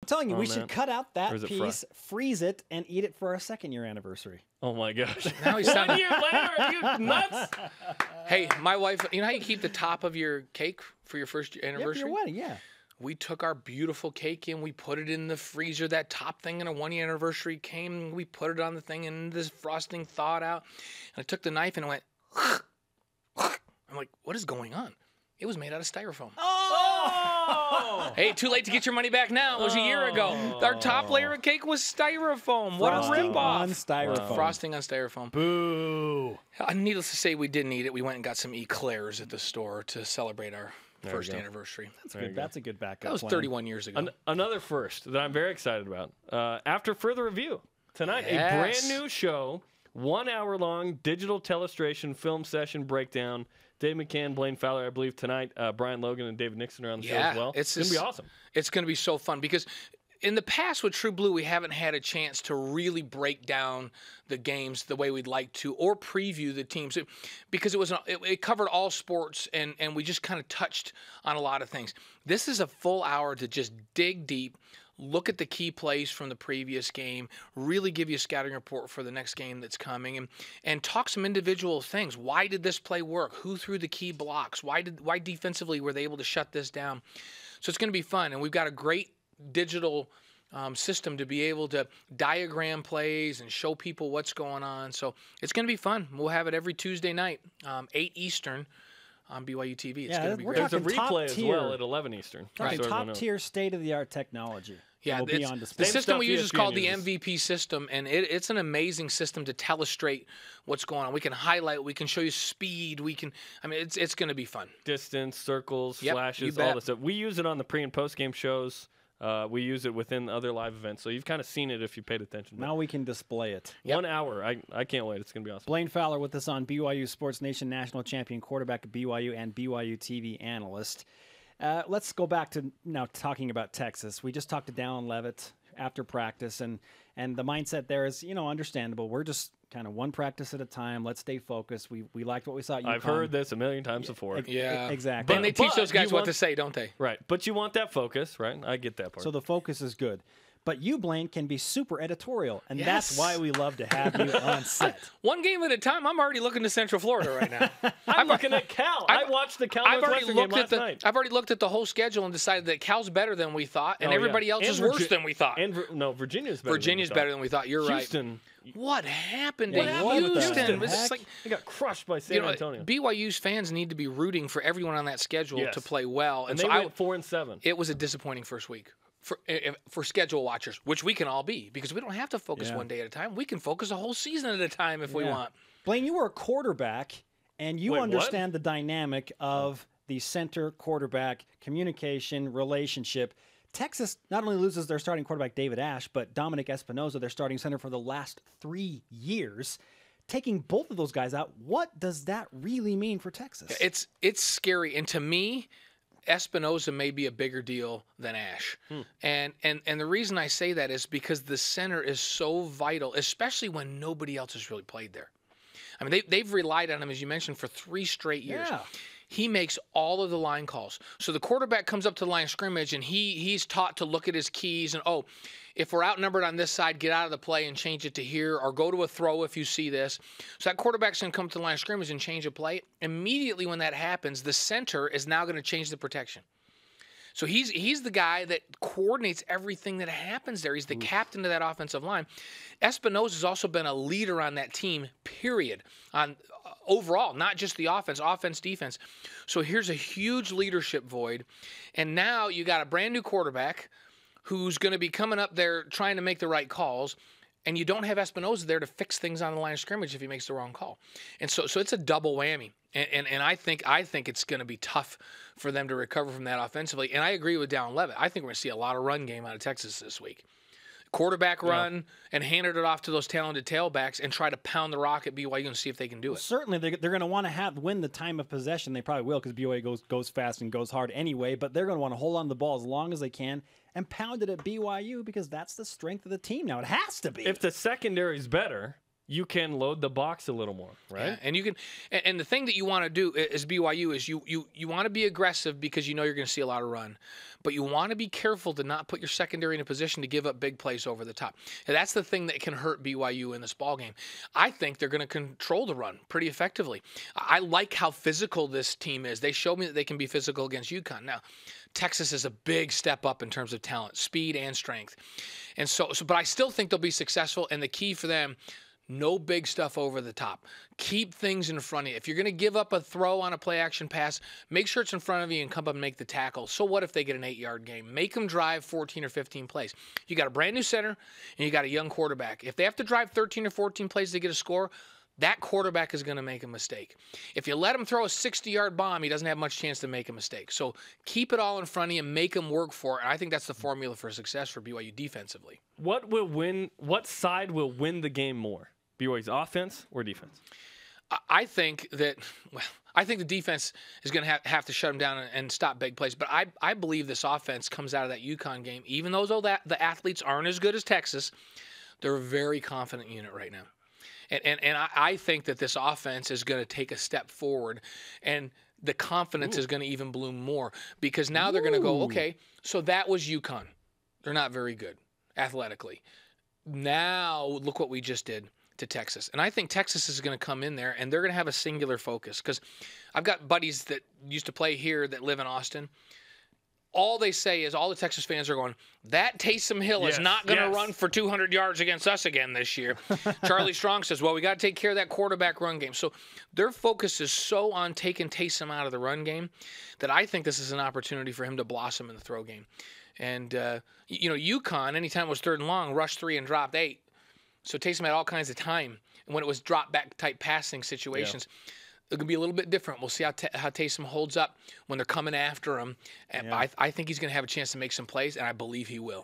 telling you, we should cut out that piece, fried? freeze it, and eat it for our 2nd-year anniversary. Oh, my gosh. Now he's 1 year later, are you nuts? Hey, my wife, you know how you keep the top of your cake for your first anniversary? Yeah, for your wedding, yeah. We took our beautiful cake and we put it in the freezer. That top thing in a 1-year anniversary came. We put it on the thing and this frosting thawed out. And I took the knife and it went, I'm like, what is going on? It was made out of styrofoam. Oh! Hey, too late to get your money back now. It was a year ago. Our top layer of cake was styrofoam. What a Frosting ripoff. on styrofoam. Frosting on styrofoam. Boo. Needless to say, we didn't eat it. We went and got some eclairs at the store to celebrate our first anniversary. That's good. That's a good backup. That was 31 years ago. Another first that I'm very excited about. After further review, tonight, a brand new show, 1 hour long digital telestration film session breakdown. Dave McCann, Blaine Fowler, I believe tonight. Brian Logan and David Nixon are on the show as well. It's going to be awesome. It's going to be so fun because in the past with True Blue, we haven't had a chance to really break down the games the way we'd like to or preview the teams because it covered all sports and we just kind of touched on a lot of things. This is a full hour to just dig deep, look at the key plays from the previous game, really give you a scouting report for the next game that's coming, and talk some individual things. Why did this play work? Who threw the key blocks? Why defensively were they able to shut this down? So it's going to be fun, and we've got a great digital system to be able to diagram plays and show people what's going on. So it's going to be fun. We'll have it every Tuesday night, 8 Eastern. On BYUtv. It's going to be great. There's a replay as well at 11 Eastern. Right. Top-tier, state-of-the-art technology. Yeah, the system we use is called the MVP system, and it's an amazing system to telestrate what's going on. We can highlight, we can show you speed, it's going to be fun. Distance, circles, flashes, all this stuff. We use it on the pre- and post-game shows. We use it within other live events, so you've kind of seen it if you paid attention. Now we can display it. 1 hour. I can't wait. It's going to be awesome. Blaine Fowler with us on BYU Sports Nation National Champion Quarterback at BYU and BYUtv Analyst. Let's go back to now talking about Texas. We just talked to Dallin Leavitt after practice, and the mindset there is, understandable. We're just kind of one practice at a time. Let's stay focused. We liked what we saw at UConn. I've heard this a million times before. Yeah, exactly. And they teach those guys what to say, don't they? Right. But you want that focus, right? I get that part. So the focus is good. But you, Blaine, can be super editorial, and that's why we love to have you on set. One game at a time. I'm already looking to Central Florida right now. I'm looking at Cal. I watched the Cal Northwestern game last night. I've already looked at the whole schedule and decided that Cal's better than we thought, and everybody else is worse than we thought. Virginia's better. Virginia's better than we thought. You're right. Houston. What happened to Houston? They got crushed by San Antonio. BYU's fans need to be rooting for everyone on that schedule to play well. And they went 4-7. It was a disappointing first week. For schedule watchers, which we can all be, because we don't have to focus one day at a time. We can focus a whole season at a time if we want. Blaine, you were a quarterback, and you understand the dynamic of the center-quarterback communication relationship. Texas not only loses their starting quarterback, David Ash, but Dominic Espinoza, their starting center for the last 3 years. Taking both of those guys out, what does that really mean for Texas? It's scary, and to me, Espinoza may be a bigger deal than Ash. And the reason I say that is because the center is so vital, especially when nobody else has really played there. I mean, they've relied on him, as you mentioned, for 3 straight years. Yeah. He makes all of the line calls. So the quarterback comes up to the line of scrimmage, and he's taught to look at his keys and, if we're outnumbered on this side, get out of the play and change it to here, or go to a throw if you see this. So that quarterback's going to come to the line of scrimmage and change a play. Immediately when that happens, the center is now going to change the protection. So he's the guy that coordinates everything that happens there. He's the captain of that offensive line. Espinoza has also been a leader on that team, period, on overall, not just the offense, defense. So here's a huge leadership void. And now you got a brand new quarterback who's going to be coming up there trying to make the right calls, and you don't have Espinoza there to fix things on the line of scrimmage if he makes the wrong call. And so it's a double whammy. And I think it's going to be tough for them to recover from that offensively. And I agree with Dallin Leavitt. I think we're going to see a lot of run game out of Texas this week. Quarterback run and handed it off to those talented tailbacks and try to pound the rock at BYU and see if they can do it. Certainly, they're going to want to win the time of possession. They probably will because BYU goes fast and goes hard anyway. But they're going to want to hold on to the ball as long as they can and pound it at BYU because that's the strength of the team now. It has to be. If the secondary is better, you can load the box a little more, right? Yeah, and you can, and the thing that you want to do as BYU is you want to be aggressive because you know you're going to see a lot of run, but you want to be careful to not put your secondary in a position to give up big plays over the top. And that's the thing that can hurt BYU in this ball game. I think they're going to control the run pretty effectively. I like how physical this team is. They showed me that they can be physical against UConn. Now, Texas is a big step up in terms of talent, speed, and strength, and so but I still think they'll be successful. And the key for them, no big stuff over the top. Keep things in front of you. If you're going to give up a throw on a play-action pass, make sure it's in front of you and come up and make the tackle. So what if they get an 8-yard game? Make them drive 14 or 15 plays. You got a brand-new center, and you got a young quarterback. If they have to drive 13 or 14 plays to get a score, that quarterback is going to make a mistake. If you let him throw a 60-yard bomb, he doesn't have much chance to make a mistake. So keep it all in front of you and make him work for it. And I think that's the formula for success for BYU defensively. What side will win the game more? BYU's offense or defense? I think that, I think the defense is going to have to shut them down and stop big plays. But I believe this offense comes out of that UConn game, even though the athletes aren't as good as Texas, they're a very confident unit right now. And I think that this offense is going to take a step forward, and the confidence is going to even bloom more because now they're going to go, okay, so that was UConn. They're not very good athletically. Now look what we just did to Texas. And I think Texas is going to come in there, and they're going to have a singular focus because I've got buddies that used to play here that live in Austin. All they say is all the Texas fans are going, that Taysom Hill is not going to run for 200 yards against us again this year. Charlie Strong says, well, we got to take care of that quarterback run game. So their focus is so on taking Taysom out of the run game that I think this is an opportunity for him to blossom in the throw game. And, UConn, anytime it was 3rd and long, rushed 3 and dropped 8. So Taysom had all kinds of time. And when it was drop-back type passing situations, it could be a little bit different. We'll see how Taysom holds up when they're coming after him. And I think he's going to have a chance to make some plays, and I believe he will.